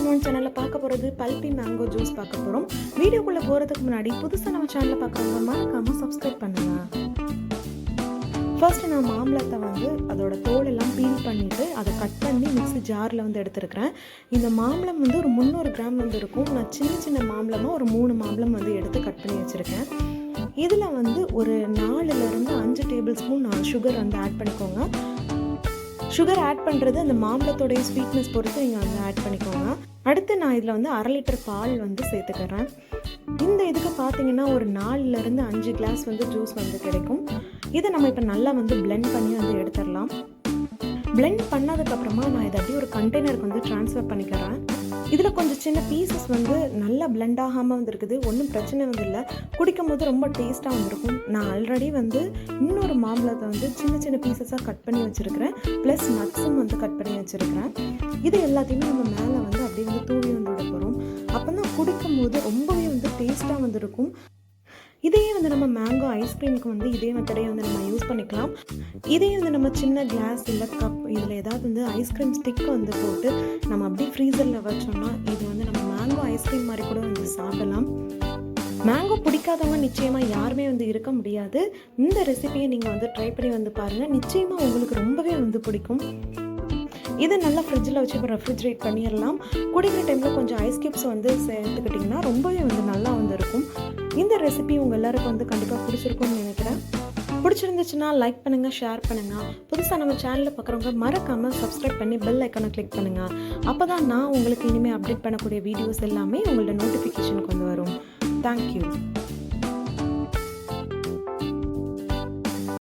நம்ம சேனலில் பார்க்க போகிறது பல்பி மேங்கோ ஜூஸ் பார்க்க போகிறோம். வீடியோக்குள்ளே போகிறதுக்கு முன்னாடி புதுசாக நம்ம சேனலில் பார்க்குறவங்க மறக்காமல் சப்ஸ்கிரைப் பண்ணுங்கள். ஃபர்ஸ்ட்டு நான் மாம்பழத்தை அதோட தோலெல்லாம் பீல் பண்ணிவிட்டு அதை கட் பண்ணி மிக்ஸி ஜாரில் எடுத்துருக்கிறேன். இந்த மாம்பழம் ஒரு 300 கிராம் இருக்கும். நான் சின்ன சின்ன மாம்பழமாக ஒரு 3 மாம்பழம் எடுத்து கட் பண்ணி வச்சுருக்கேன். இதில் ஒரு 4லேருந்து 5 டேபிள் ஸ்பூன் சுகர் ஆட் பண்ணிக்கோங்க. சுகர் ஆட் பண்ணுறது அந்த மாம்பழத்தோடைய ஸ்வீட்னஸ் பொறுத்து நீங்கள் ஆட் பண்ணிக்கோங்க. அடுத்து நான் இதில் 1/2 லிட்டர் பால் சேர்த்துக்கிறேன். இந்த இதுக்கு பார்த்தீங்கன்னா ஒரு 4லேருந்து 5 கிளாஸ் ஜூஸ் கிடைக்கும். இதை நம்ம இப்போ நல்லா பிளெண்ட் பண்ணி எடுத்துடலாம். பிளெண்ட் பண்ணதுக்கப்புறமா நான் இதை அப்படியே ஒரு கண்டெய்னருக்கு ட்ரான்ஸ்ஃபர் பண்ணிக்கிறேன். இதில் கொஞ்சம் சின்ன பீசஸ் நல்லா பிளெண்ட் ஆகாமல் இருக்குது. ஒன்றும் பிரச்சனை இல்லை. குடிக்கும் போது ரொம்ப டேஸ்ட்டாக இருக்கும். நான் ஆல்ரெடி இன்னொரு மாம்பழத்தை சின்ன சின்ன பீசஸாக கட் பண்ணி வச்சுருக்கிறேன். ப்ளஸ் நட்ஸும் கட் பண்ணி வச்சுருக்கிறேன். இது எல்லாத்தையுமே நம்ம மேலே அப்படியே தூவி விட போகிறோம். அப்போ தான் குடிக்கும் போது ரொம்பவே டேஸ்ட்டாக இருக்கும். இதையே நம்ம மேங்கோ ஐஸ்கிரீமுக்கு இதே மெத்தடையை நம்ம யூஸ் பண்ணிக்கலாம். இதே நம்ம சின்ன கிளாஸ் இல்லை கப் இதில் ஏதாவது ஐஸ்கிரீம் ஸ்டிக் போட்டு நம்ம அப்படியே ஃப்ரீசரில் வச்சோம்னா இது நம்ம மேங்கோ ஐஸ்கிரீம் மாதிரி கூட சாப்பிடலாம். மேங்கோ பிடிக்காதவங்க நிச்சயமாக யாருமே இருக்க முடியாது. இந்த ரெசிபியை நீங்கள் ட்ரை பண்ணி பாருங்கள். நிச்சயமாக உங்களுக்கு ரொம்பவே பிடிக்கும். இதை நல்லா ஃப்ரிட்ஜில் வச்சு இப்போ ரெஃப்ரிஜரேட் பண்ணிடலாம். குடிக்கிற டைமில் கொஞ்சம் ஐஸ் கியூப்ஸ் சேர்த்துக்கிட்டிங்கன்னா ரொம்பவே நல்லா இருக்கும். இந்த ரெசிபி உங்கள் எல்லாருக்கும் கண்டிப்பாக பிடிச்சிருக்கும்னு நினைக்கிறேன். பிடிச்சிருந்துச்சுன்னா லைக் பண்ணுங்கள், ஷேர் பண்ணுங்கள். புதுசாக நம்ம சேனலில் பார்க்குறவங்க மறக்காமல் சப்ஸ்கிரைப் பண்ணி பெல் ஐக்கானை கிளிக் பண்ணுங்கள். அப்போ தான் நான் உங்களுக்கு இனிமேல் அப்டேட் பண்ணக்கூடிய வீடியோஸ் எல்லாமே உங்களோட நோட்டிஃபிகேஷனுக்கு வரும். தேங்க்யூ.